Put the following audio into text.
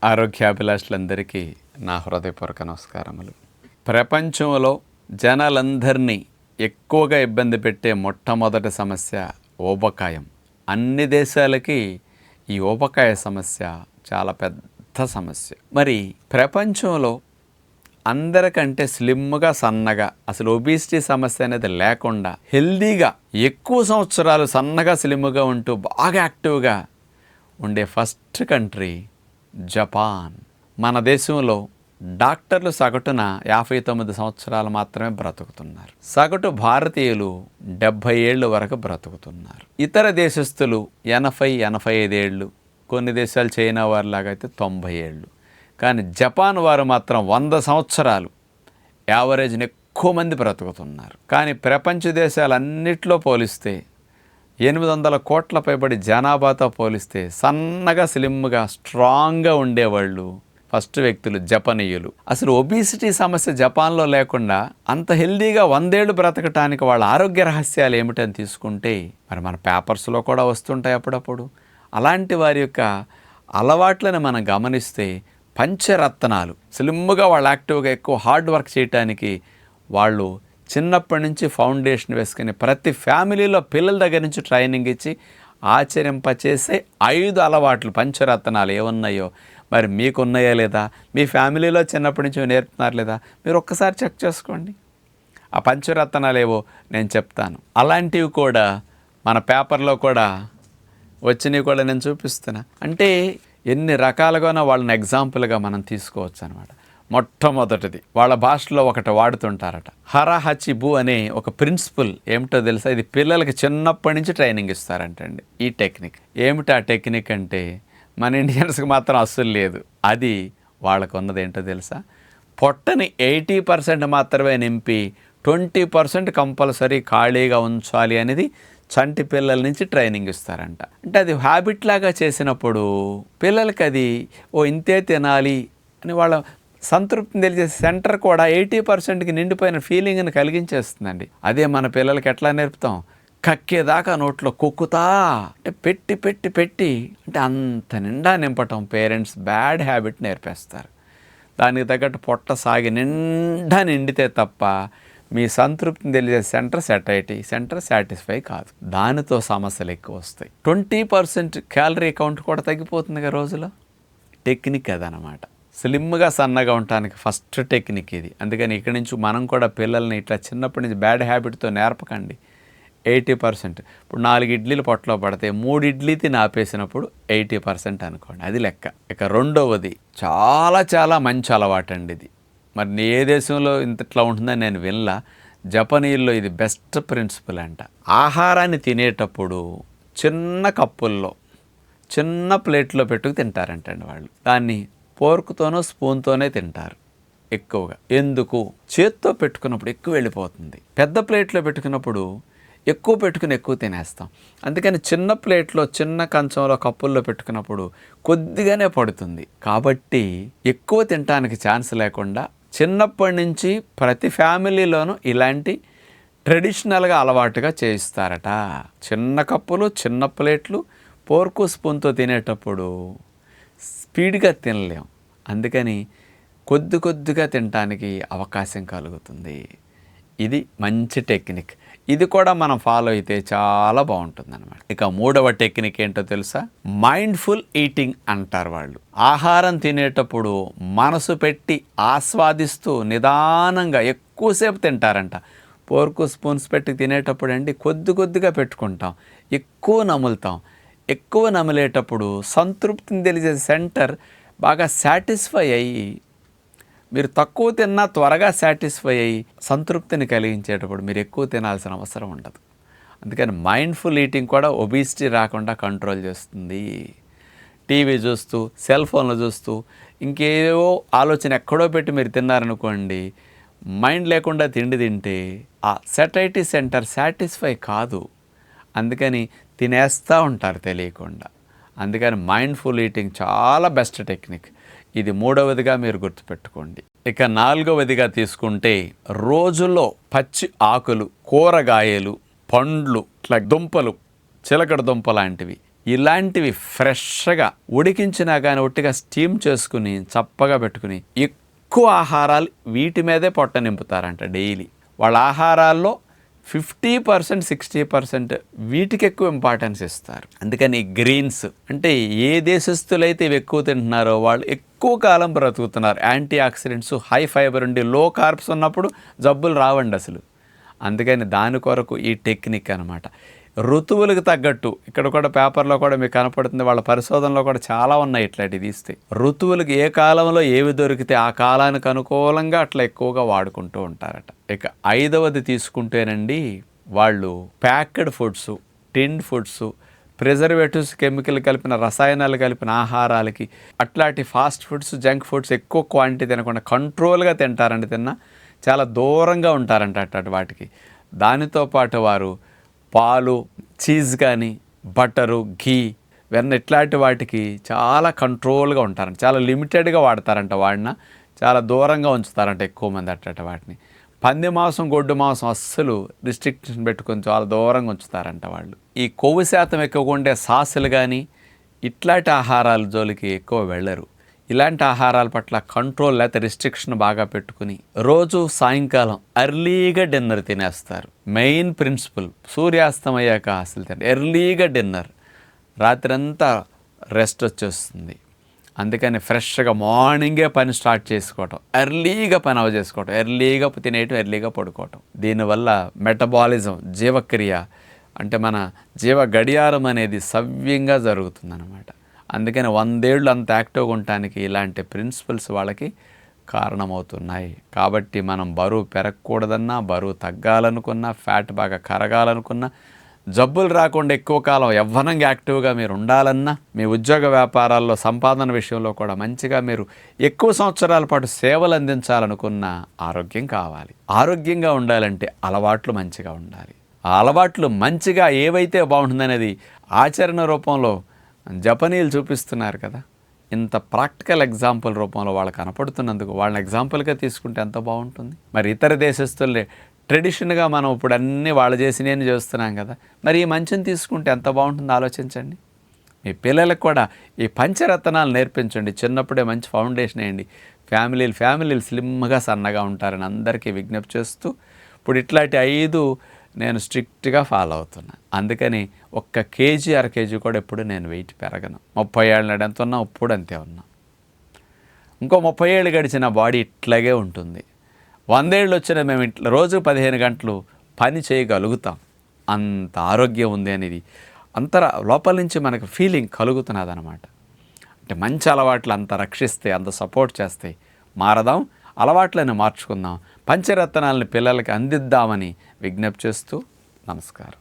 ఆరోగ్యాభిలాషులందరికీ నా హృదయపూర్వక నమస్కారములు. ప్రపంచంలో జనాలందరినీ ఎక్కువగా ఇబ్బంది పెట్టే మొట్టమొదటి సమస్య ఊబకాయం. అన్ని దేశాలకి ఈ ఊబకాయ సమస్య చాలా పెద్ద సమస్య. మరి ప్రపంచంలో అందరికంటే స్లిమ్గా సన్నగా అసలు ఒబిసిటీ సమస్య అనేది లేకుండా హెల్దీగా ఎక్కువ సంవత్సరాలు సన్నగా స్లిమ్గా ఉంటూ బాగా యాక్టివ్గా ఉండే ఫస్ట్ కంట్రీ జపాన్. మన దేశంలో డాక్టర్లు సగటున 59 సంవత్సరాలు మాత్రమే బ్రతుకుతున్నారు. సగటు భారతీయులు 70 ఏళ్ళు వరకు బ్రతుకుతున్నారు. ఇతర దేశస్తులు 80-85 ఏళ్ళు, కొన్ని దేశాలు చైనా వారిలాగా అయితే 90 ఏళ్ళు. కానీ జపాన్ వారు మాత్రం 100 సంవత్సరాలు యావరేజ్ని ఎక్కువ మంది బ్రతుకుతున్నారు. కానీ ప్రపంచ దేశాలన్నిట్లో పోలిస్తే 800 కోట్ల పైబడి జనాభాతో పోలిస్తే సన్నగా స్లిమ్గా స్ట్రాంగ్గా ఉండేవాళ్ళు ఫస్ట్ వ్యక్తులు జపనీయులు. అసలు ఒబిసిటీ సమస్య జపాన్లో లేకుండా అంత హెల్దీగా 100 ఏళ్ళు బ్రతకటానికి వాళ్ళ ఆరోగ్య రహస్యాలు ఏమిటని తీసుకుంటే మరి మన పేపర్స్లో కూడా వస్తుంటాయి అప్పుడప్పుడు. అలాంటి వారి యొక్క అలవాట్లను మనం గమనిస్తే పంచరత్నాలు స్లిమ్గా వాళ్ళు యాక్టివ్గా ఎక్కువ హార్డ్ వర్క్ చేయటానికి వాళ్ళు చిన్నప్పటి నుంచి ఫౌండేషన్ వేసుకుని ప్రతి ఫ్యామిలీలో పిల్లల దగ్గర నుంచి ట్రైనింగ్ ఇచ్చి ఆచరింపచేసే 5 అలవాట్లు పంచరత్నాలు ఏమున్నాయో మరి మీకున్నాయా లేదా, మీ ఫ్యామిలీలో చిన్నప్పటి నుంచి నేర్పుతున్నారు లేదా, మీరు ఒక్కసారి చెక్ చేసుకోండి. ఆ పంచరత్నాలు ఏవో నేను చెప్తాను. అలాంటివి కూడా మన పేపర్లో కూడా వచ్చినవి కూడా నేను చూపిస్తున్నా. అంటే ఎన్ని రకాలుగానో వాళ్ళని ఎగ్జాంపుల్గా మనం తీసుకోవచ్చు అనమాట. మొట్టమొదటిది వాళ్ళ భాషలో ఒకటి వాడుతుంటారట, హరాహచిబు అనే ఒక ప్రిన్సిపల్. ఏమిటో తెలుసా? ఇది పిల్లలకి చిన్నప్పటి నుంచి ట్రైనింగ్ ఇస్తారంటండి. ఈ టెక్నిక్ ఏమిటి? ఆ టెక్నిక్ అంటే మన ఇండియన్స్కి మాత్రం అస్సలు లేదు. అది వాళ్ళకు ఉన్నది ఏంటో తెలుసా? పొట్టని 80% మాత్రమే నింపి 20% కంపల్సరీ ఖాళీగా ఉంచాలి అనేది చంటి పిల్లల నుంచి ట్రైనింగ్ ఇస్తారంట. అంటే అది హ్యాబిట్ లాగా చేసినప్పుడు పిల్లలకి అది ఇంతే తినాలి అని వాళ్ళ సంతృప్తిని తెలిసే సెంటర్ కూడా 80%కి నిండిపోయిన ఫీలింగ్ని కలిగించేస్తుందండి. అదే మన పిల్లలకి ఎట్లా నేర్పుతాం? కక్కేదాకా నోట్లో కుక్కుతా అంటే పెట్టి పెట్టి పెట్టి అంటే అంత నిండా నింపటం. పేరెంట్స్ బ్యాడ్ హ్యాబిట్ నేర్పేస్తారు. దానికి తగ్గట్టు పొట్ట సాగి నిండా నిండితే తప్ప మీ సంతృప్తిని తెలిసే సెంటర్ సాటిస్ఫై కాదు. దానితో సమస్యలు ఎక్కువ వస్తాయి. 20% క్యాలరీ కౌంట్ కూడా తగ్గిపోతుంది రోజులో. టెక్నిక్ అదనమాట. స్లిమ్గా సన్నగా ఉండటానికి ఫస్ట్ టెక్నిక్ ఇది. అందుకని ఇక్కడి నుంచి మనం కూడా పిల్లల్ని ఇట్లా చిన్నప్పటి నుంచి బ్యాడ్ హ్యాబిట్తో నేర్పకండి. 80%. ఇప్పుడు 4 ఇడ్లీలు పొట్టలో పడితే 3 ఇడ్లీ తిని ఆపేసినప్పుడు 80% అనుకోండి. అది లెక్క. ఇక రెండవది చాలా చాలా మంచి అలవాటు అండి ఇది. మరి ఏ దేశంలో ఇట్లా ఉంటుందని నేను వినలా. జపనీయుల్లో ఇది బెస్ట్ ప్రిన్సిపల్ అంట. ఆహారాన్ని తినేటప్పుడు చిన్న కప్పుల్లో చిన్న ప్లేట్లో పెట్టుకు తింటారంటండి వాళ్ళు. దాన్ని పోర్కుతోనో స్పూన్తోనే తింటారు ఎక్కువగా. ఎందుకు? చేత్తో పెట్టుకున్నప్పుడు ఎక్కువ వెళ్ళిపోతుంది. పెద్ద ప్లేట్లో పెట్టుకున్నప్పుడు ఎక్కువ పెట్టుకుని ఎక్కువ తినేస్తాం. అందుకని చిన్న ప్లేట్లో చిన్న కంచంలో కప్పుల్లో పెట్టుకున్నప్పుడు కొద్దిగానే పడుతుంది. కాబట్టి ఎక్కువ తినడానికి ఛాన్స్ లేకుండా చిన్నప్పటి నుంచి ప్రతి ఫ్యామిలీలోనూ ఇలాంటి ట్రెడిషనల్గా అలవాటుగా చేయిస్తారట. చిన్న కప్పులు చిన్న ప్లేట్లు పోర్కు స్పూన్తో తినేటప్పుడు స్పీడ్గా తినలేం. అందుకని కొద్దిగా తినడానికి అవకాశం కలుగుతుంది. ఇది మంచి టెక్నిక్. ఇది కూడా మనం ఫాలో అయితే చాలా బాగుంటుంది అనమాట. ఇక మూడవ టెక్నిక్ ఏంటో తెలుసా? మైండ్ఫుల్ ఈటింగ్ అంటారు వాళ్ళు. ఆహారం తినేటప్పుడు మనసు పెట్టి ఆస్వాదిస్తూ నిదానంగా ఎక్కువసేపు తింటారంట. పోర్కు స్పూన్స్ పెట్టి తినేటప్పుడు అండి కొద్దిగా పెట్టుకుంటాం, ఎక్కువ నములుతాం. ఎక్కువ నమిలేటప్పుడు సంతృప్తిని తెలిసే సెంటర్ బాగా సాటిస్ఫై అయ్యి, మీరు తక్కువ తిన్నా త్వరగా సాటిస్ఫై అయ్యి సంతృప్తిని కలిగించేటప్పుడు మీరు ఎక్కువ తినాల్సిన అవసరం ఉండదు. అందుకని మైండ్ఫుల్ ఈటింగ్ కూడా ఒబిసిటీ రాకుండా కంట్రోల్ చేస్తుంది. టీవీ చూస్తూ సెల్ ఫోన్లు చూస్తూ ఇంకేవో ఆలోచన ఎక్కడో పెట్టి మీరు తిన్నారనుకోండి, మైండ్ లేకుండా తిండి తింటే ఆ సెటైటీ సెంటర్ సాటిస్ఫై కాదు. అందుకని తినేస్తూ ఉంటారు తెలియకుండా. అందుకని మైండ్ఫుల్ ఈటింగ్ చాలా బెస్ట్ టెక్నిక్. ఇది మూడవదిగా మీరు గుర్తుపెట్టుకోండి. ఇక నాలుగవదిగా తీసుకుంటే రోజులో పచ్చి ఆకులు, కూరగాయలు, పండ్లు, ఇట్లా దుంపలు, చిలకడ దుంప లాంటివి ఇలాంటివి ఫ్రెష్గా ఉడికించినా కానీ ఒట్టిగా స్టీమ్ చేసుకుని చప్పగా పెట్టుకుని ఎక్కువ ఆహారాలు వీటి మీదే పొట్ట నింపుతారంట డైలీ. వాళ్ళ ఆహారాల్లో 50% 60% వీటికి ఎక్కువ ఇంపార్టెన్స్ ఇస్తారు. అందుకని గ్రీన్స్ అంటే ఏ దేశస్తులైతే ఇవి ఎక్కువ తింటున్నారో వాళ్ళు ఎక్కువ కాలం బ్రతుకుతున్నారు. యాంటీ ఆక్సిడెంట్స్, హై ఫైబర్ ఉండి లో కార్బ్స్ ఉన్నప్పుడు జబ్బులు రావండి అసలు. అందుకని దాని కొరకు ఈ టెక్నిక్ అనమాట. ఋతువులకు తగ్గట్టు ఇక్కడ కూడా పేపర్లో కూడా మీకు కనపడుతుంది, వాళ్ళ పరిశోధనలో కూడా చాలా ఉన్నాయి ఇట్లాంటివి తీస్తే. ఋతువులకు ఏ కాలంలో ఏవి దొరికితే ఆ కాలానికి అనుకూలంగా అట్లా ఎక్కువగా వాడుకుంటూ ఉంటారట. ఇక 5వది తీసుకుంటేనండి, వాళ్ళు packed foods, tinned foods, preservatives, chemical కలిపిన రసాయనాలు కలిపిన ఆహారాలకి అట్లాంటి ఫాస్ట్ ఫుడ్స్, జంక్ ఫుడ్స్ ఎక్కువ క్వాంటిటీ తినకుండా కంట్రోల్గా తింటారండి. తిన్నా చాలా దూరంగా ఉంటారంట అట్లాంటి వాటికి. దానితో పాటు వారు పాలు, చీజ్ కానీ, బటరు, ఘీ, వెన్న ఇట్లాంటి వాటికి చాలా కంట్రోల్గా ఉంటారంట. చాలా లిమిటెడ్గా వాడతారంట. వాడిన చాలా దూరంగా ఉంచుతారంట ఎక్కువ మంది అట్లాంటి వాటిని. పంది మాంసం, గొడ్డు మాంసం అస్సలు రిస్ట్రిక్షన్ పెట్టుకొని చాలా దూరంగా ఉంచుతారంట వాళ్ళు. ఈ కొవ్వు శాతం ఎక్కువగా ఉండే సాసులు కానీ ఇట్లాంటి ఆహారాల జోలికి ఎక్కువ వెళ్ళరు. ఇలాంటి ఆహారాల పట్ల కంట్రోల్ లేకపోతే రిస్ట్రిక్షన్ బాగా పెట్టుకుని రోజు సాయంకాలం ఎర్లీగా డిన్నర్ తినేస్తారు. మెయిన్ ప్రిన్సిపల్ సూర్యాస్తమయ్యాక అసలు ఎర్లీగా డిన్నర్, రాత్రంతా రెస్ట్ వచ్చేస్తుంది. అందుకని ఫ్రెష్గా మార్నింగే పని స్టార్ట్ చేసుకోవటం, ఎర్లీగా పని చేసుకోవటం, ఎర్లీగా తినేయటం, ఎర్లీగా పడుకోవటం. దీనివల్ల మెటబాలిజం, జీవక్రియ అంటే మన జీవ గడియారం అనేది సవ్యంగా జరుగుతుందన్నమాట. అందుకని 100 ఏళ్ళు అంత యాక్టివ్గా ఉండటానికి ఇలాంటి ప్రిన్సిపల్స్ వాళ్ళకి కారణమవుతున్నాయి. కాబట్టి మనం బరువు పెరగకూడదన్నా, బరువు తగ్గాలనుకున్నా, ఫ్యాట్ బాగా కరగాలనుకున్నా, జబ్బులు రాకుండా ఎక్కువ కాలం యవ్వనంగా యాక్టివ్గా మీరు ఉండాలన్నా, మీ ఉద్యోగ వ్యాపారాల్లో సంపాదన విషయంలో కూడా మంచిగా మీరు ఎక్కువ సంవత్సరాల పాటు సేవలు అందించాలనుకున్న ఆరోగ్యం కావాలి. ఆరోగ్యంగా ఉండాలంటే అలవాట్లు మంచిగా ఉండాలి. ఆ అలవాట్లు మంచిగా ఏవైతే బాగుంటుందనేది ఆచరణ రూపంలో జపనీయులు చూపిస్తున్నారు కదా. ఇంత ప్రాక్టికల్ ఎగ్జాంపుల్ రూపంలో వాళ్ళు కనపడుతున్నందుకు వాళ్ళని ఎగ్జాంపుల్గా తీసుకుంటే ఎంత బాగుంటుంది. మరి ఇతర దేశస్తులే ట్రెడిషన్గా మనం ఇప్పుడు అన్నీ వాళ్ళు చేసి నేను చేస్తున్నాం కదా, మరి ఈ మంచిని తీసుకుంటే ఎంత బాగుంటుందో ఆలోచించండి. మీ పిల్లలకు కూడా ఈ పంచరత్నాలు నేర్పించండి. చిన్నప్పుడే మంచి ఫౌండేషన్ వేయండి. ఫ్యామిలీలు స్లిమ్గా సన్నగా ఉంటారని అందరికీ విజ్ఞప్తి చేస్తూ ఇప్పుడు ఇట్లాంటి 5 నేను స్ట్రిక్ట్గా ఫాలో అవుతున్నా. అందుకని 1 కేజీ 1/2 కేజీ కూడా ఎప్పుడు నేను వెయిట్ పెరగను. 30 ఏళ్ళ ఎంత ఉన్నా ఇప్పుడు అంతే ఉన్నా. ఇంకో 30 ఏళ్ళు గడిచిన బాడీ ఇట్లాగే ఉంటుంది. 100 ఏళ్ళు వచ్చినా మేము ఇట్లా రోజు 15 గంటలు పని చేయగలుగుతాం. అంత ఆరోగ్యం ఉంది అనేది లోపల నుంచి మనకు ఫీలింగ్ కలుగుతున్నది అనమాట. అంటే మంచి అలవాట్లు అంత రక్షిస్తే, అంత సపోర్ట్ చేస్తే మారదాం, అలవాట్లను మార్చుకుందాం, పంచరత్నాలని పిల్లలకి అందిద్దామని విజ్ఞప్తి చేస్తూ నమస్కారం.